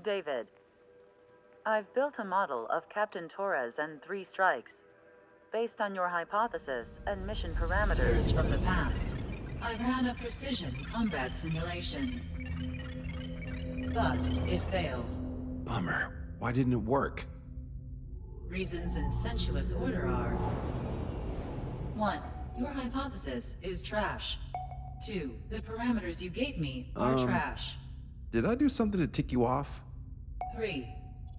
David, I've built a model of Captain Torres and Three Strikes. Based on your hypothesis and mission parameters... Years from the past, I ran a precision combat simulation. But it failed. Bummer. Why didn't it work? Reasons in sensuous order are... 1. Your hypothesis is trash. 2. The parameters you gave me are trash. Did I do something to tick you off? 3.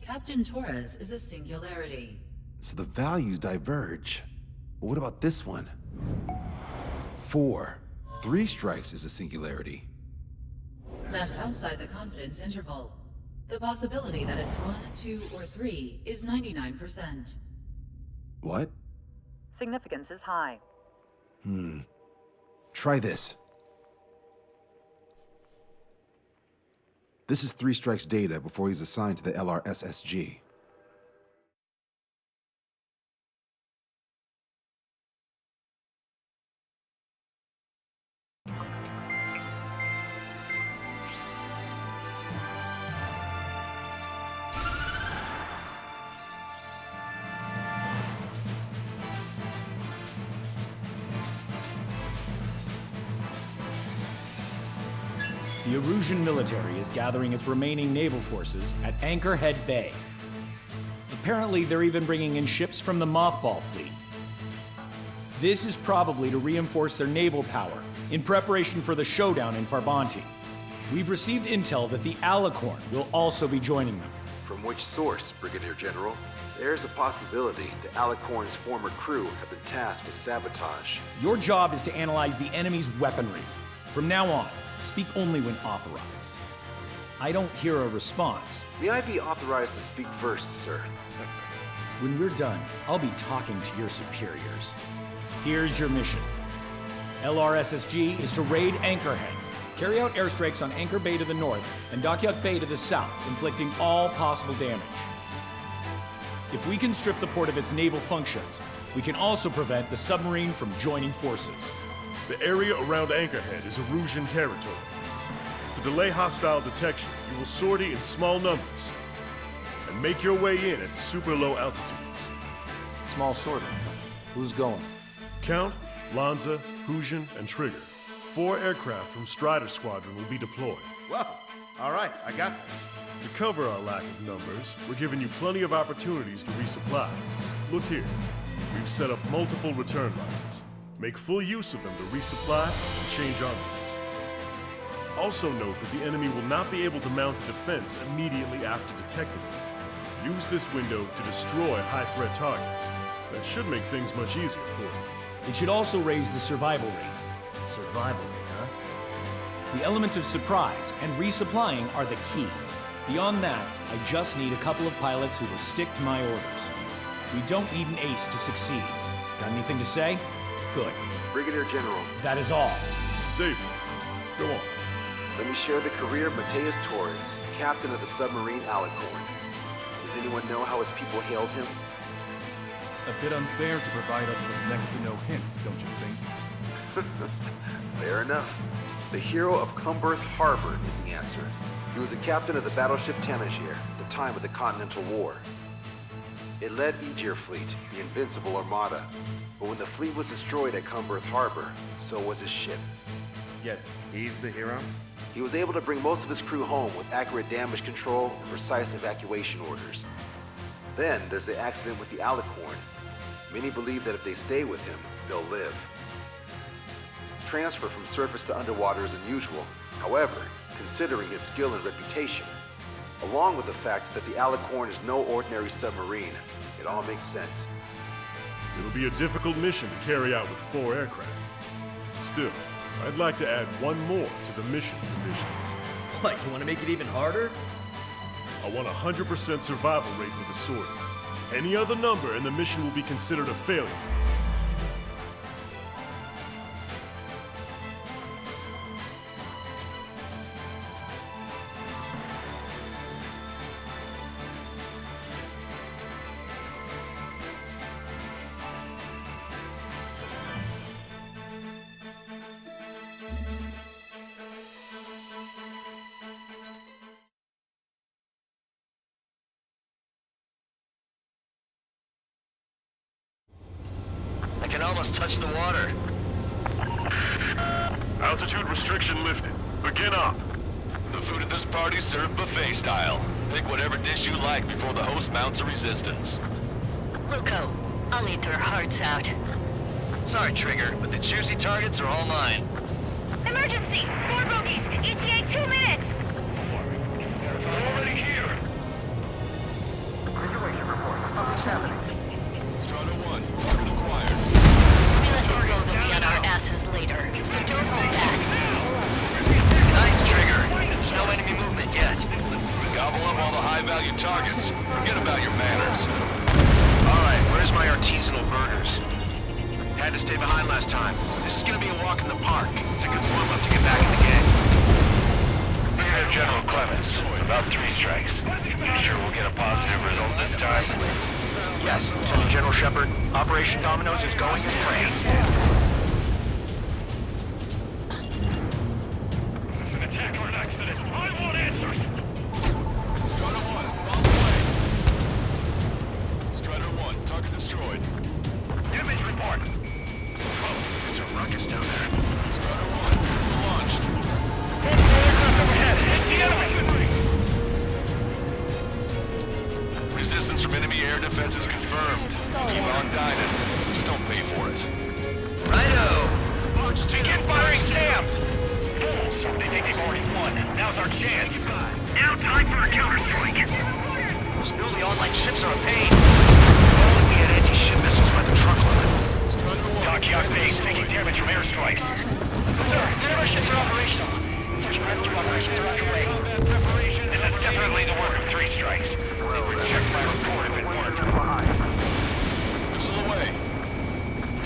Captain Torres is a singularity. So the values diverge. But what about this one? 4. Three strikes is a singularity. That's outside the confidence interval. The possibility that it's 1, 2, or 3 is 99%. What? Significance is high. Try this. This is Three Strikes data before he's assigned to the LRSSG. The Erusian military is gathering its remaining naval forces at Anchorhead Bay. Apparently, they're even bringing in ships from the Mothball fleet. This is probably to reinforce their naval power in preparation for the showdown in Farbanti. We've received intel that the Alicorn will also be joining them. From which source, Brigadier General? There's a possibility the Alicorn's former crew have been tasked with sabotage. Your job is to analyze the enemy's weaponry. From now on, speak only when authorized. I don't hear a response. May I be authorized to speak first, sir? When we're done, I'll be talking to your superiors. Here's your mission. LRSSG is to raid Anchorhead, carry out airstrikes on Anchor Bay to the north and Dockyuk Bay to the south, inflicting all possible damage. If we can strip the port of its naval functions, we can also prevent the submarine from joining forces. The area around Anchorhead is Erusian territory. To delay hostile detection, you will sortie in small numbers and make your way in at super low altitudes. Small sortie. Who's going? Count, Lanza, Hujan, and Trigger. 4 aircraft from Strider Squadron will be deployed. Well, all right, I got this. To cover our lack of numbers, we're giving you plenty of opportunities to resupply. Look here, we've set up multiple return lines. Make full use of them to resupply and change armaments. Also note that the enemy will not be able to mount a defense immediately after detecting it. Use this window to destroy high-threat targets. That should make things much easier for you. It should also raise the survival rate. Survival rate, huh? The element of surprise and resupplying are the key. Beyond that, I just need a couple of pilots who will stick to my orders. We don't need an ace to succeed. Got anything to say? Good. Brigadier General, That is all. David, go on. let me share the career of Mateus Torres, captain of the submarine Alicorn. Does anyone know how his people hailed him? A bit unfair to provide us with next to no hints, don't you think? Fair enough. The hero of Cumberth Harbor is the answer. He was a captain of the battleship Tanager at the time of the Continental War. It led Aegir Fleet, the Invincible Armada. But when the fleet was destroyed at Cumberth Harbor, so was his ship. Yet, he's the hero? He was able to bring most of his crew home with accurate damage control and precise evacuation orders. Then there's the accident with the Alicorn. Many believe that if they stay with him, they'll live. Transfer from surface to underwater is unusual. However, considering his skill and reputation, along with the fact that the Alicorn is no ordinary submarine, it all makes sense. It'll be a difficult mission to carry out with 4 aircraft. Still, I'd like to add one more to the mission conditions. What, you want to make it even harder? I want a 100% survival rate for the sortie. Any other number and the mission will be considered a failure. almost touched the water. Altitude restriction lifted. Begin up. The food at this party's served buffet style. Pick whatever dish you like before the host mounts a resistance. Luco, I'll eat their hearts out. Sorry, Trigger, but the juicy targets are all mine. Emergency! 4 bogeys! ETA 2 minutes! Already here. Strata 1, target acquired. We let them go, they'll be on our asses later, so don't hold back. Nice, Trigger. There's no enemy movement yet. Gobble up all the high-value targets. Forget about your manners. Alright, where's my artisanal burgers? Had to stay behind last time. This is gonna be a walk in the park. It's a good warm-up to get back in the game. Lieutenant General Clemens, about 3 strikes. You sure we'll get a positive result this time? Yes, Lieutenant General Shepard. Operation Dominoes is going as planned. Is this an attack or an accident? I want answers! Strider 1, bombs away. Strider 1, target destroyed. Image report. Oh, it's a ruckus down there. Strider 1, missile launched. Overhead, hit the enemy! Resistance from enemy air defense is confirmed. Keep on dining. Just don't pay for it. Righto! Begin firing jams! Fools! They think they've already won. Now's our chance. Now time for a counterstrike. Those newly online ships are a pain. Oh, we had anti-ship missiles by the truckload. Dockyard base taking damage from airstrikes. Sir, none of our ships are operational. Search and rescue operations are underway. This is definitely the work of 3 strikes. They would check my report if it weren't. Missile away.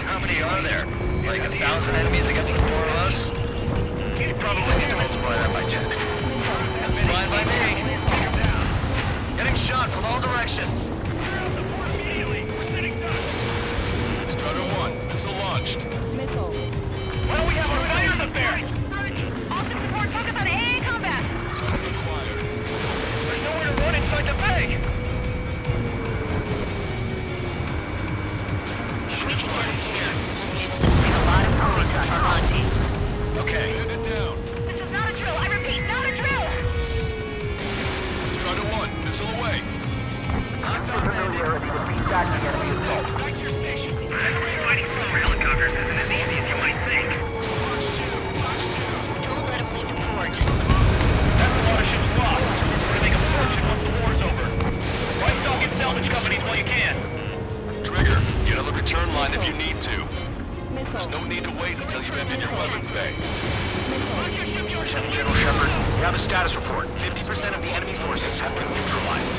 How many are there? Like 1,000 enemies against the 4 of us? You probably need to multiply that by 10. That's fine by me. Getting shot from all directions. Strider 1, missile launched. Well, we have our fires up there! Austin support, focus on AA combat! Target acquired. There's nowhere to run inside the bay! We can get in here. We'll be able to see a lot of movies on our auntie. Okay. Hand it down. This is not a drill, I repeat, not a drill! Strider 1, missile away. Familiarity with feedback the enemy assault. Back to your station. Fighting solar helicopters isn't as easy as you might think. Don't let them leave the port. That's a lot of ships lost. We're gonna make a fortune once the war's over. Right stock and salvage companies while you can. Trigger, get on the return line if you need to. There's no need to wait until you've emptied your weapons bay. Lieutenant General Shepard, we have a status report. 50% of the enemy forces have been neutralized.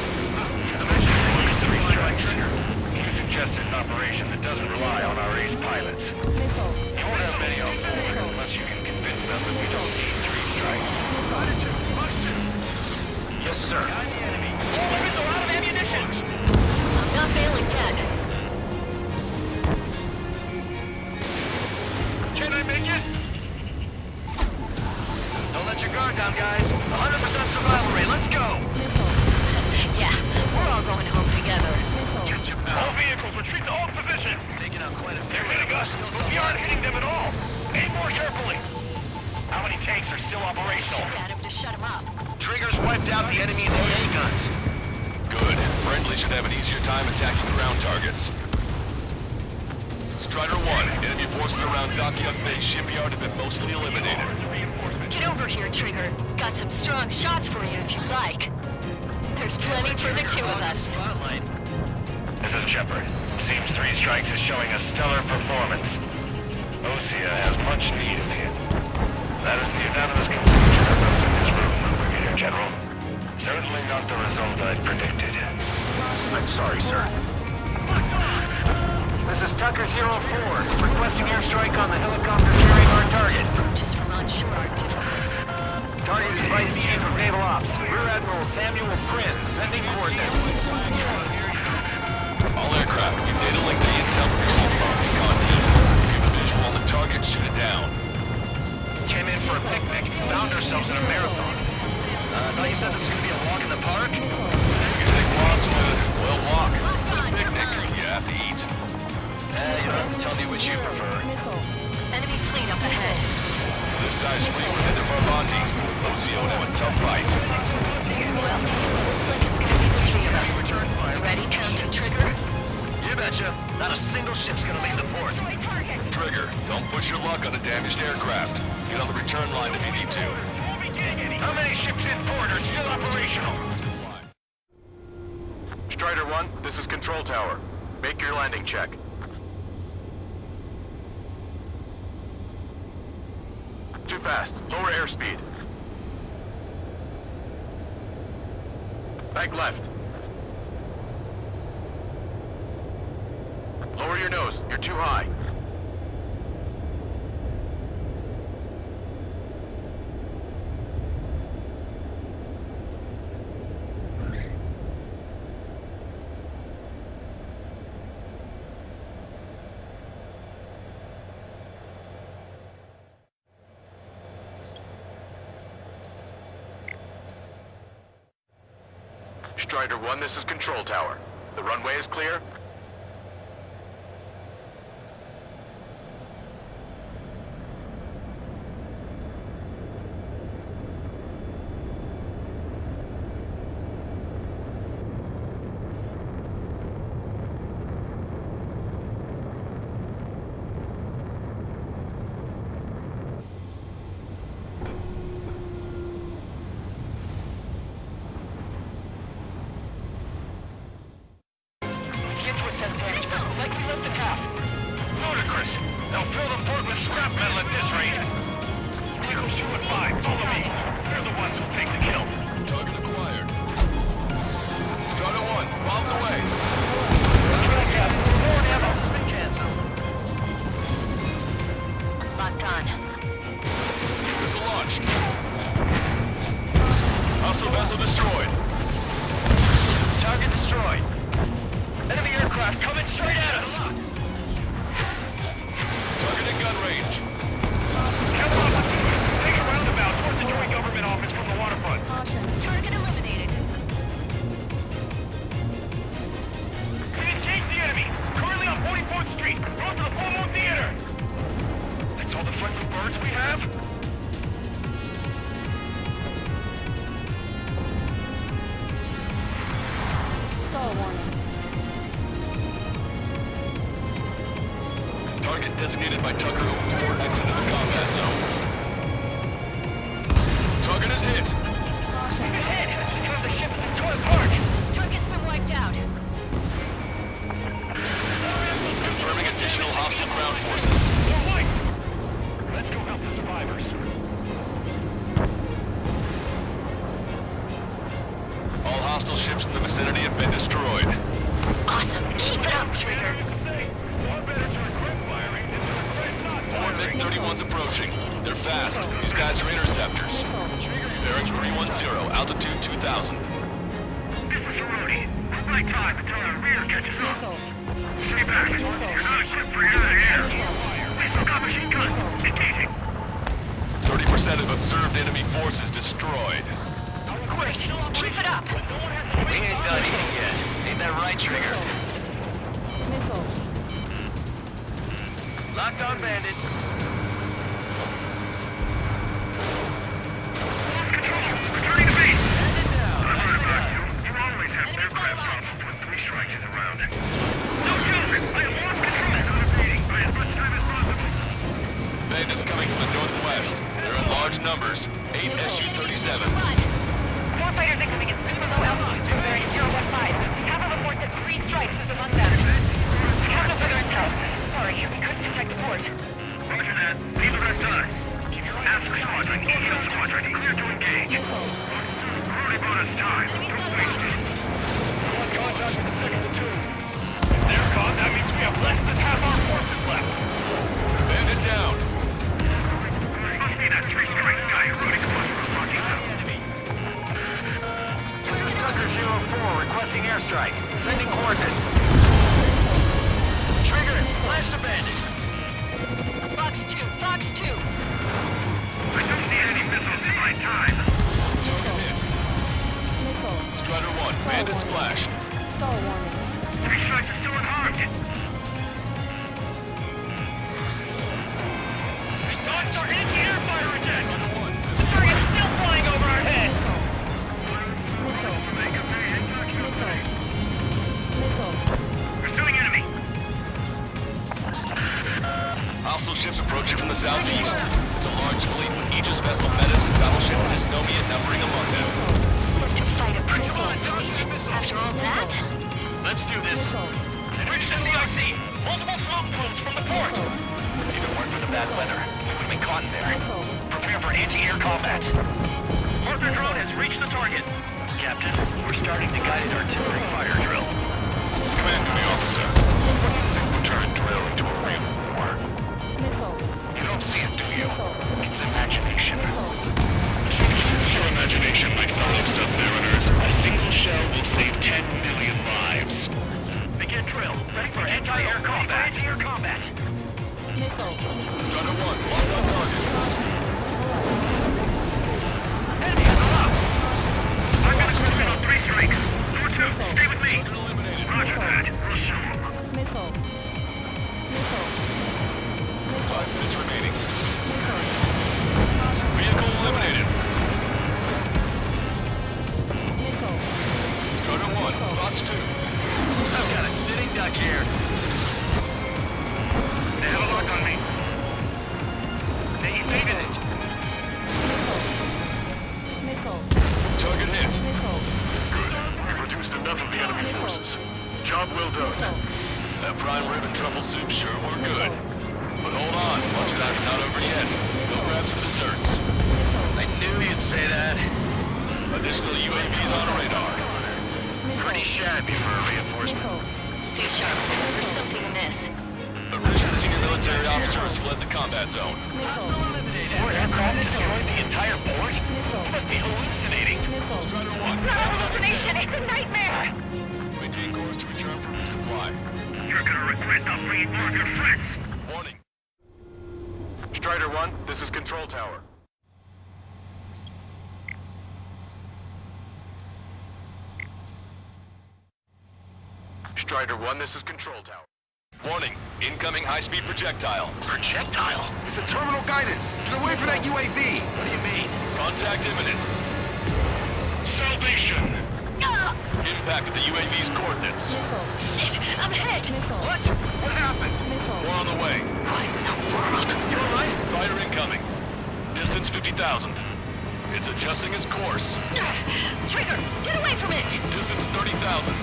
The mission is 3 strike trigger. You suggested an operation that doesn't rely on our ace pilots. You won't have many on board unless you can convince them that we don't need 3 strikes. Yes, sir. All weapons are out of ammunition! I'm not failing yet. Can I make it? Don't let your guard down, guys. 100% survival rate. Let's go! Yeah, we're all going home together. All vehicles retreat to hold position! Taking out quite a few. They're hitting us, but we aren't hitting them at all! Aim more carefully! How many tanks are still operational? Shoot at him to shut him up. Triggers wiped out the enemy's AA guns. Good. Friendly should have an easier time attacking ground targets. Strider 1, enemy forces around Dockyard Base shipyard have been mostly eliminated. Get over here, Trigger. Got some strong shots for you if you'd like. There's plenty for the 2 of us. Spotlight. This is Shepard. Seems 3 strikes is showing a stellar performance. Osea has much need of him. That is the unanimous conclusion of those in this room, Brigadier General. Certainly not the result I predicted. I'm sorry, sir. This is Tucker 04, requesting airstrike on the helicopter carrying our target. Approaches from onshore are difficult. Target is Vice Chief of Naval Ops, Rear Admiral Samuel Prin, sending coordinates. All aircraft, we've data linked the intel with your Central Recon team. If you have a visual on the target, shoot it down. Came in for a picnic, found ourselves in a marathon. I thought you said this was gonna be a walk in the park? You take walks to, well, walk. With a picnic, you have to eat. You don't have to tell me which you prefer. Enemy fleet up ahead. This size fleet would head to Farbanti. OCO would have a tough fight. Well, looks like it's gonna be the three of us. Ready, count to trigger? You betcha. Not a single ship's gonna leave the port. Trigger, don't push your luck on a damaged aircraft. Get on the return line if you need to. How many ships in port are still operational? Strider 1, this is Control Tower. Make your landing check. Too fast. Lower airspeed. Bank left. Lower your nose. You're too high. Strider 1, this is Control Tower. The runway is clear? Ludicrous. They'll fill the port with scrap metal at this rate. Eagles 2 and 5, follow me. They're the ones who'll take the kill. Target acquired. Strider 1, bombs away. Forward ammo has been canceled. Locked on. Missile launched. Hostile vessel destroyed. Target destroyed. Enemy aircraft coming straight at us. Target in gun range. Come on, take a roundabout towards the joint government office from the waterfront. Target eliminated. We engaged the enemy. Currently on 44th Street. Close to the Full Moon Theater. That's all the friendly birds we have? Target designated by Tucker 04 exited the combat zone. Target is hit. He's ahead. Because the ship is in Toy Park. Target's been wiped out. Confirming additional hostile ground forces. They're white. Let's go help the survivors. All hostile ships in the vicinity have been destroyed. Awesome. Keep it up, Trigger. Four MiG-31s approaching. They're fast. These guys are interceptors. Bearing 310, altitude 2000. This is Cerrone. Right time until our rear catches up. Stay back. You're not equipped for air-to-air. We still got machine guns. Engaging. 30% of observed enemy forces destroyed. Great. Keep it up. We ain't done eating yet. Ain't that right, Trigger? Locked on, Bandit. Returning to base. Bandit down. You always have aircraft problems when 3 strikes is around. No children. I have lost control. Not evading by as much time as possible. Bandits coming from the northwest. They're in large numbers. 8 Su-37s. Warfighters incoming at super low altitude, bearing 015. Kappa reports that 3 strikes is among them. We have no further intel. Sorry, we couldn't detect the port. Roger that. Leave the rest to us. Alpha Squadron, EO Squadron, clear to engage. Already bought us time. Don't waste it. Lost contact in the second platoon. If they're gone, that means we have less than half our forces left. Bandit down. Must be that 3 strikes guy running across from Rocky Mountain. Tucker 04 requesting airstrike. Sending coordinates. Trigger, splash the Bandit. Fox 2, Fox 2. I don't need any missiles in my time. Target hit. Strider 1, Bandit splashed. 3 strikes are still unharmed. Watch our anti-air fire attack! Target's still flying over our heads! Pursuing enemy! Hostile ships approaching from the southeast. It's a large fleet with Aegis vessel Metis and battleship Dysnomia numbering among them. Look to fight a pristine fleet. After all that? Let's do this. Bridge NDIC! Multiple smoke plumes from the port! If it weren't for the bad weather, we would have been caught in there. Prepare for anti-air combat. Marker drone has reached the target. Captain, we're starting the guided artillery fire drill. Command to the officer. What do you think will turn drill into a real war? You don't see it, do you? It's imagination. Use your imagination, my fellow submariners. A single shell will save 10 million lives. Begin drill. Ready for anti-air combat. Anti-air combat. Strider 1, locked on target. Enemy is up. I'm gonna cruise on 3 strikes. Number 2, stay with me. Target eliminated. Roger that. Rush 5 minutes remaining. Vehicle eliminated. Strider 1, Fox 2. I've got a sitting duck here. They have a lock on me. They evaded it. Target hit. Good. We've reduced enough of the enemy forces. Job well done. That prime rib and truffle soup sure were good. But hold on, lunchtime's not over yet. Go grab some desserts. I knew you'd say that. Additional UAVs on radar. Pretty shabby for a reinforcement. Stay sharp. There's something amiss. A Russian senior military officer has fled the combat zone. More aircraft destroyed the entire port? You must be hallucinating. Strider 1, Not landed under hallucination, tail. it's a nightmare! Maintain course to return for resupply. You're gonna regret not bringing more of your friends. Warning. Strider 1, this is Control Tower. Strider 1, this is Control Tower. Warning. Incoming high-speed projectile. Projectile? It's the terminal guidance. Get away from that UAV. What do you mean? Contact imminent. Salvation! Ah! Impact at the UAV's coordinates. Shit! I'm hit! What? What happened? More on the way. What in the world? You alright? Fighter incoming. Distance 50,000. It's adjusting its course. Trigger! Get away from it! Distance 30,000.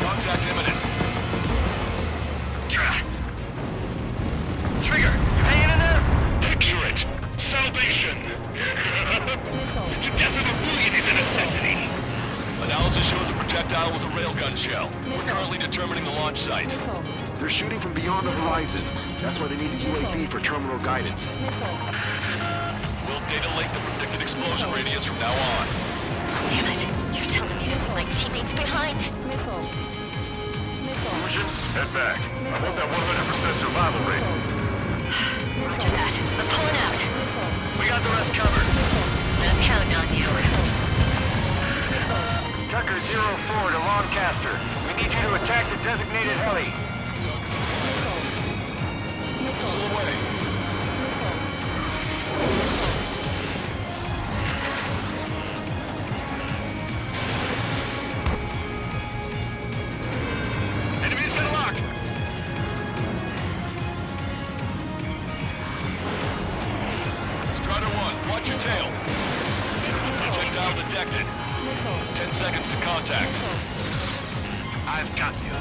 Contact imminent. Trigger, you hanging in there? Picture it. Salvation. The death of a bullion is a necessity. Analysis shows the projectile was a railgun shell. We're currently determining the launch site. They're shooting from beyond the horizon. That's why they need a UAV for terminal guidance. We'll data link the predicted explosion radius from now on. Damn it! You're telling me to like teammates behind? Illusion, head back. I want that 100% survival rate. Roger that. I'm pulling out. We got the rest covered. I'm counting on you. Tucker 04 to Lancaster. We need you to attack the designated heli. Missile away. Enemy's got a lock. Strider 1, watch your tail. Projectile detected. 10 seconds to contact. I've got you.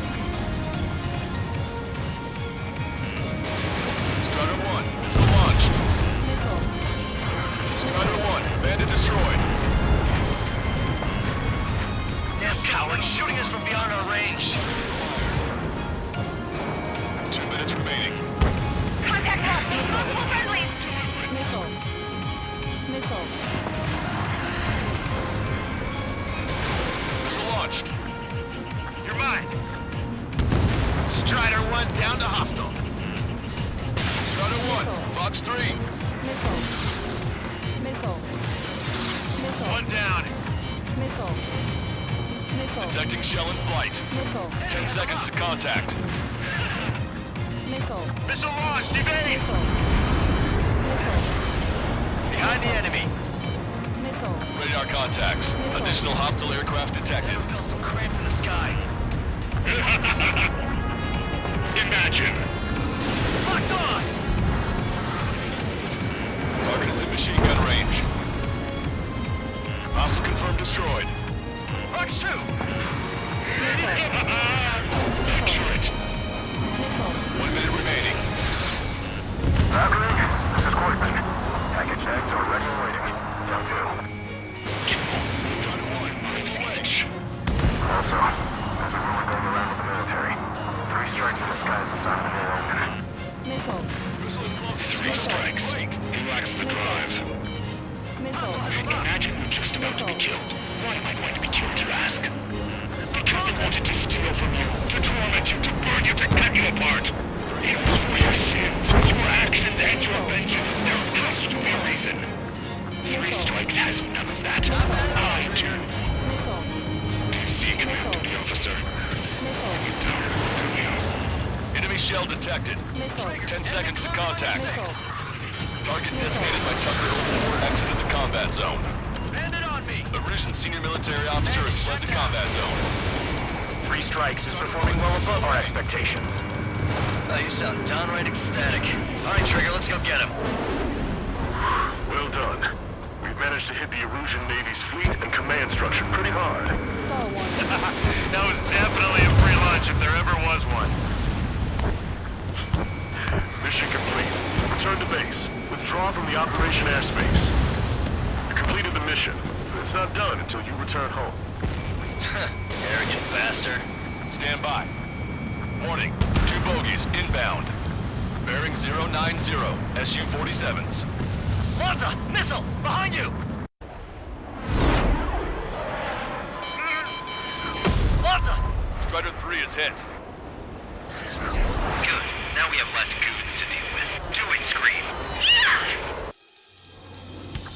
Strider 1, missile launched. Strider 1, bandit destroyed. Damn coward shooting us from beyond our range. 2 minutes remaining. Contact lost. Multiple friendlies. Missile launched. You're mine. Strider 1 down to hostile. Strider 1, Fox 3. One down. Detecting shell in flight. 10 seconds to contact. Missile launched. Evade. Behind the enemy. Radar contacts. Additional hostile aircraft detected. Felt some cramp in the sky. Imagine. Locked on! Target is in machine gun range. Hostile confirmed destroyed. Rocks 2! Secure it. 1 minute remaining. Happening. This is Coitman. Package tags are ready and waiting. Down 2. Strider 1, hostile wedge. Also, there's a rumor going around with the military. 3 strikes in the sky is the sign of a new opening. Missile is closing. Strider 1, break. He lacks the drive. Imagine we're just about to be killed. Why am I going to be killed, you ask? Because they wanted to steal from you, to torment you, to burn you, to cut you apart. It was your sins, your actions, and your vengeance. There has to be a reason. 3 strikes has none of that. I do. DC command duty officer. Enemy shell detected. 10 seconds to contact. Target designated by Tucker 04 exited the combat zone. Bandit on me! A Russian senior military officer has fled the combat zone. 3 strikes is performing well above our expectations. Oh, you sound downright ecstatic. All right, Trigger, let's go get him. Well done. We've managed to hit the Erusian Navy's fleet and command structure pretty hard. That was definitely a free lunch if there ever was one. Mission complete. Return to base. Withdraw from the Operation Airspace. You completed the mission, but it's not done until you return home. Arrogant bastard. Stand by. Warning. 2 bogies inbound. Bearing 090. Su-47s. Lanza! Missile! Behind you! Lanza! Strider 3 is hit. Good. Now we have less goons to deal with. Do it, Scream.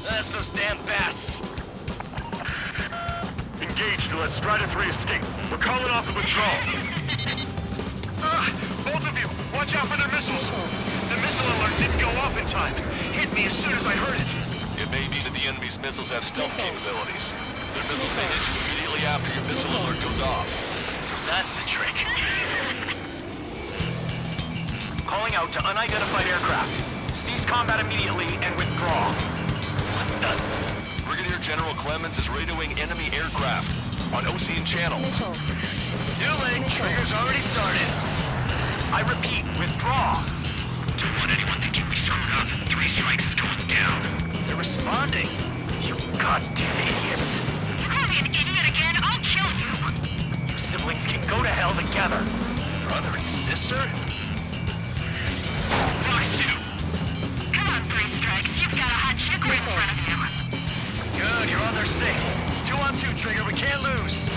That's those damn bats. Engage to let Strider 3 escape. We're calling off the withdrawal. Both of you, watch out for their missiles. The missile alert didn't go off in time. Hit me as soon as I heard it. It may be that the enemy's missiles have stealth capabilities. Their missiles may hit you immediately after your missile alert goes off. That's the trick. Calling out to unidentified aircraft. Cease combat immediately and withdraw. What the? Brigadier General Clemens is radioing enemy aircraft on Ocean channels. Too late. Trigger's already started. I repeat, withdraw. Don't let anyone think you'll be screwed up. 3 strikes is going down. They're responding. You goddamn idiot. You call me an idiot again, I'll kill you. You siblings can go to hell together. Brother and sister? Fox 2. Come on, 3 strikes. You've got a hot chick right in front of you. Good, you're on their 6. It's 2 on 2, Trigger. We can't lose.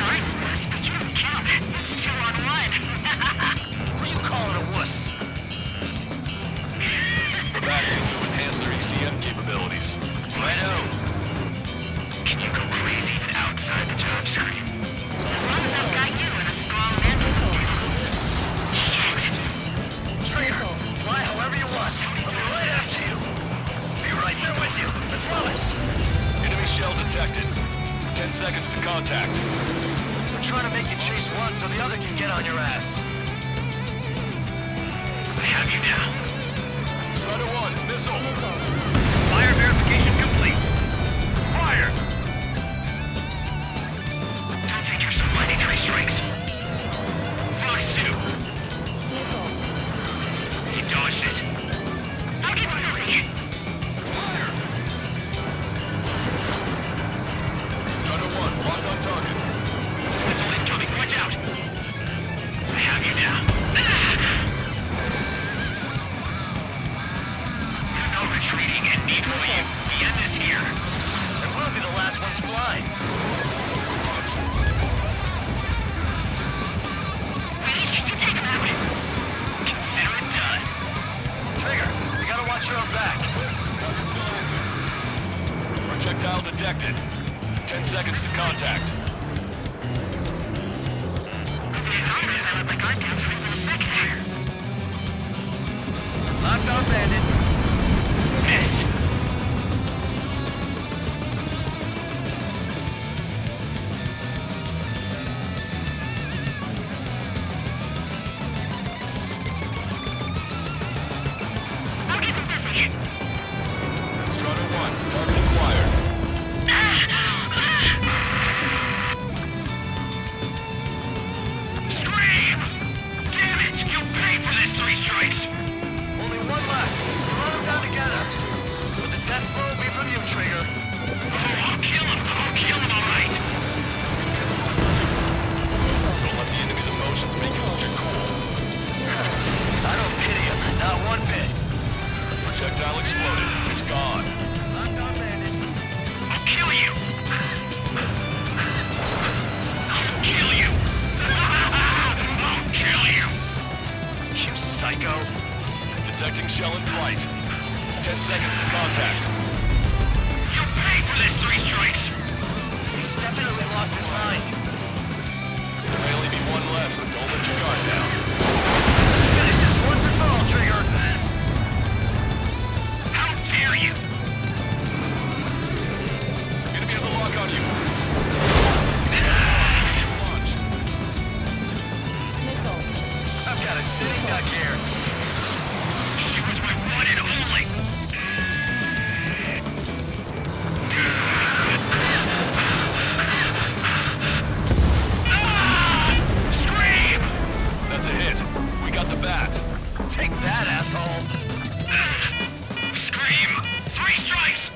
Sorry, Wuss, but you don't count. It's 2 on 1. Who you calling a wuss? The bats seem to enhance their ECM capabilities. Righto. Can you go crazy even outside the job screen? As long as I've got you and a strong antidote. Trigger, fly however you want. I'll be right after you. Be right there with you. I promise. Enemy shell detected. 10 seconds to contact. We're trying to make you chase one so the other can get on your ass. I have you now. Strider 1, missile. Fire verification complete. Fire! Don't think you're so mighty, 3 strikes. Fox 2. He dodged it. I'll keep him busy. Fire! Strider 1, locked on target. Missile incoming. Watch out. I have you now. There's no retreating and need for you. The end is here. And we'll be the last ones flying. Reach, you take him out. Consider it done. Trigger, you gotta watch your own back. Target still active. Projectile detected. 10 seconds to contact. I let my guard down for even a second. Locked on, Bandit. Missed. Strider 1, target acquired. Scream! Damn it! You'll pay for this, 3 strikes! Only one left. Run them down together. With the death blow be from you, Trigger. Oh, I'll kill him! I'll kill him, all right! Don't let the enemy's emotions make you lose your cool. I don't pity him. Not one bit. Projectile exploded. It's gone. I'm done, Bandit. I'll kill you! I'll kill you! I'll kill you! You psycho. Detecting shell in flight. 10 seconds to contact. You'll pay for this, 3 strikes! He's definitely lost his mind. There may only be one left, but don't let your guard down. Let's finish this once and for all, Trigger. How dare you! Enemy has a lock on you. Launched. I've got a sitting duck here. She was my one and only! Scream! That's a hit. We got the bat. Take that, asshole. Scream! 3 strikes!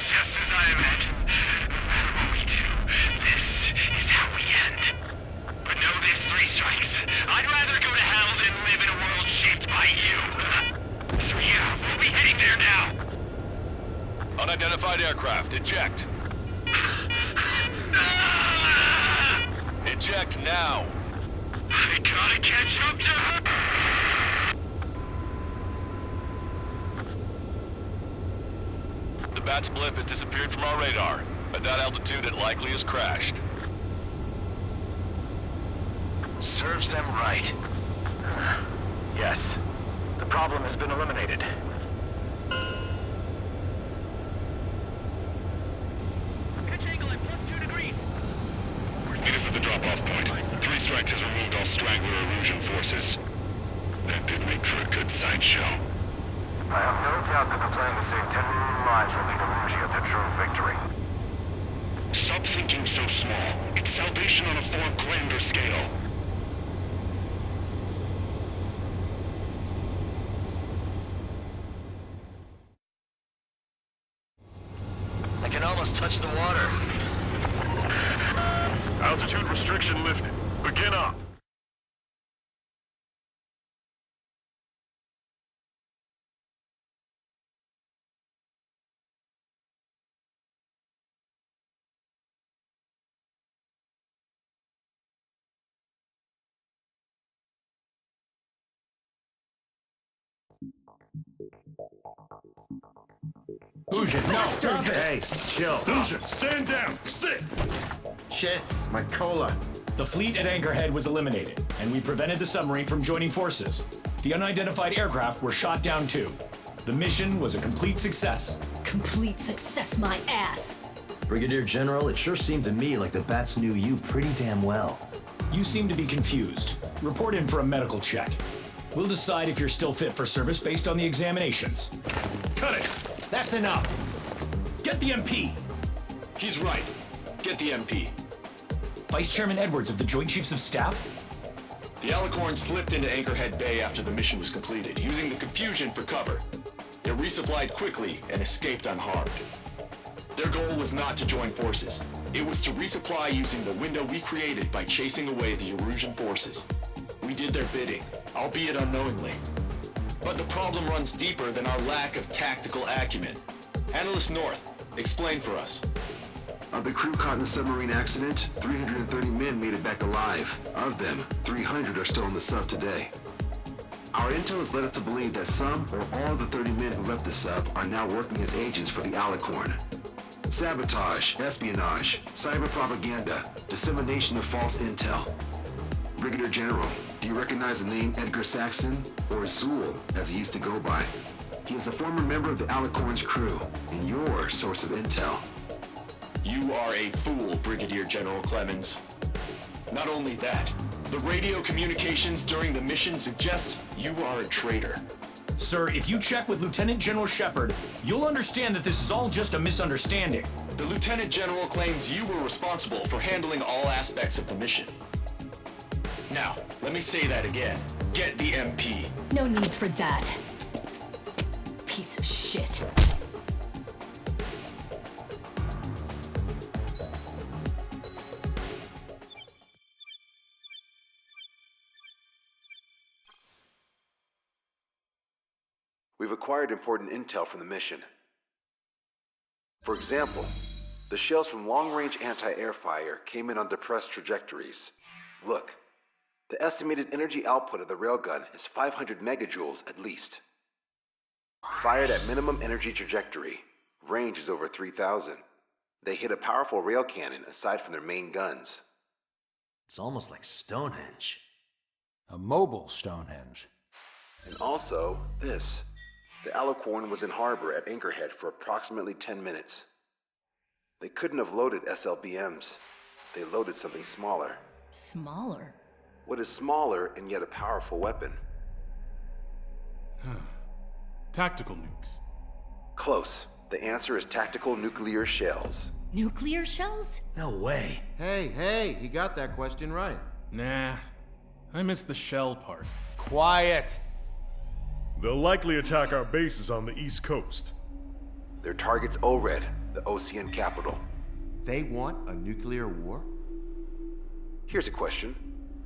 Just as I imagined. No matter what we do, this is how we end. But know this, 3 strikes. I'd rather go to hell than live in a world shaped by you. So yeah, we'll be heading there now. Unidentified aircraft. Eject. Eject now. I gotta catch up to her. The bat's blip has disappeared from our radar. At that altitude, it likely has crashed. Serves them right. Yes. The problem has been eliminated. Pitch angle at +2 degrees. Meet us at the drop-off point. 3 strikes has removed all straggler illusion forces. That did make for a good sideshow. I have no doubt that the plan to save 10 million lives will lead Elusia to true victory. Stop thinking so small. It's salvation on a far grander scale. I can almost touch the water. Altitude restriction lifted. Begin up. Fusion, no, stop it! Hey, chill. Fusion, stand down! Sit! Shit, my cola. The fleet at Anchorhead was eliminated, and we prevented the submarine from joining forces. The unidentified aircraft were shot down too. The mission was a complete success. Complete success, my ass! Brigadier General, it sure seemed to me like the bats knew you pretty damn well. You seem to be confused. Report in for a medical check. We'll decide if you're still fit for service based on the examinations. Cut it! That's enough! Get the MP! He's right. Get the MP. Vice Chairman Edwards of the Joint Chiefs of Staff? The Alicorn slipped into Anchorhead Bay after the mission was completed, using the confusion for cover. They resupplied quickly and escaped unharmed. Their goal was not to join forces. It was to resupply using the window we created by chasing away the Erusian forces. We did their bidding, albeit unknowingly. But the problem runs deeper than our lack of tactical acumen. Analyst North, explain for us. Of the crew caught in the submarine accident, 330 men made it back alive. Of them, 300 are still in the sub today. Our intel has led us to believe that some or all of the 30 men who left the sub are now working as agents for the Alicorn. Sabotage, espionage, cyber propaganda, dissemination of false intel. Brigadier General, Do you recognize the name Edgar Saxon, or Zool, as he used to go by? He is a former member of the Alicorn's crew, and your source of intel. You are a fool, Brigadier General Clemens. Not only that, the radio communications during the mission suggest you are a traitor. Sir, if you check with Lieutenant General Shepard, you'll understand that this is all just a misunderstanding. The Lieutenant General claims you were responsible for handling all aspects of the mission. Now, let me say that again. Get the MP. No need for that. Piece of shit. We've acquired important intel from the mission. For example, the shells from long-range anti-air fire came in on depressed trajectories. Look, the estimated energy output of the railgun is 500 megajoules at least. Fired at minimum energy trajectory, range is over 3,000. They hit a powerful rail cannon aside from their main guns. It's almost like Stonehenge. A mobile Stonehenge. And also, this. The Alicorn was in harbor at Anchorhead for approximately 10 minutes. They couldn't have loaded SLBMs. They loaded something smaller. Smaller? What is smaller and yet a powerful weapon? Tactical nukes. Close. The answer is tactical nuclear shells. Nuclear shells? No way. Hey, he got that question right. Nah, I missed the shell part. Quiet. They'll likely attack our bases on the East Coast. Their target's ORED, the Ocean capital. They want a nuclear war? Here's a question.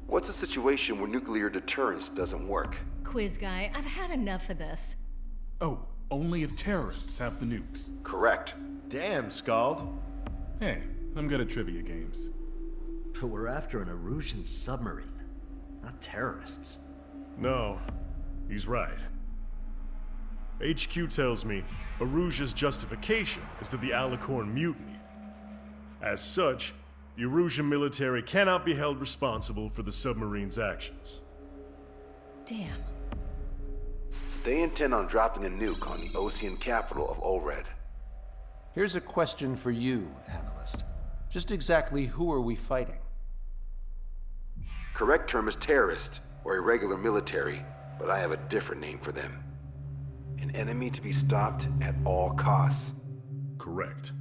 What's a situation where nuclear deterrence doesn't work? Quiz guy, I've had enough of this. Oh, only if terrorists have the nukes. Correct. Damn, Scald. Hey, I'm good at trivia games. But we're after an Erusian submarine, not terrorists. No, he's right. HQ tells me Erusia's justification is that the Alicorn mutinied. As such, the Erusian military cannot be held responsible for the submarine's actions. Damn. So they intend on dropping a nuke on the Ocean capital of ORED. Here's a question for you, analyst. Just exactly who are we fighting? Correct term is terrorist, or irregular military, but I have a different name for them. An enemy to be stopped at all costs. Correct.